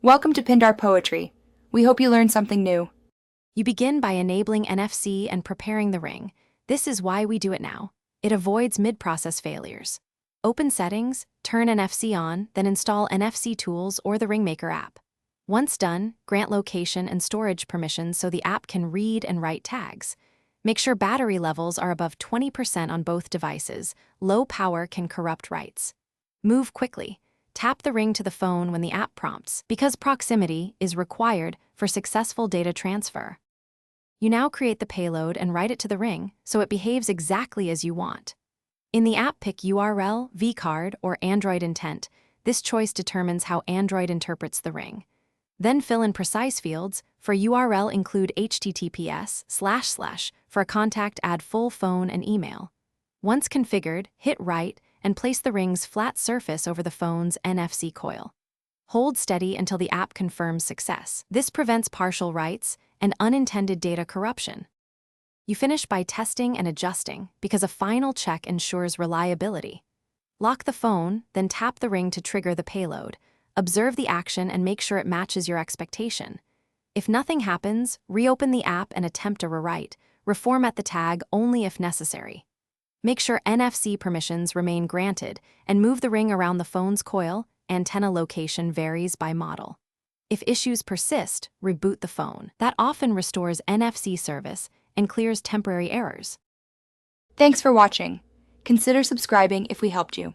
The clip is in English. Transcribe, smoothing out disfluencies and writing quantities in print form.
Welcome to Pindar Poetry. We hope you learned something new. You begin by enabling NFC and preparing the ring. This is why we do it now. It avoids mid-process failures. Open Settings, turn NFC on, then install NFC Tools or the Ringmaker app. Once done, grant location and storage permissions so the app can read and write tags. Make sure battery levels are above 20% on both devices. Low power can corrupt writes. Move quickly. Tap the ring to the phone when the app prompts, because proximity is required for successful data transfer. You now create the payload and write it to the ring so it behaves exactly as you want. In the app, pick URL, vCard, or Android intent. This choice determines how Android interprets the ring. Then fill in precise fields. For URL, include https:// For a contact, add full phone and email. Once configured, hit write and place the ring's flat surface over the phone's NFC coil. Hold steady until the app confirms success. This prevents partial writes and unintended data corruption. You finish by testing and adjusting because a final check ensures reliability. Lock the phone, then tap the ring to trigger the payload. Observe the action and make sure it matches your expectation. If nothing happens, reopen the app and attempt a rewrite. Reformat the tag only if necessary. Make sure NFC permissions remain granted and move the ring around the phone's coil. Antenna location varies by model. If issues persist, reboot the phone. That often restores NFC service and clears temporary errors. Thanks for watching. Consider subscribing if we helped you.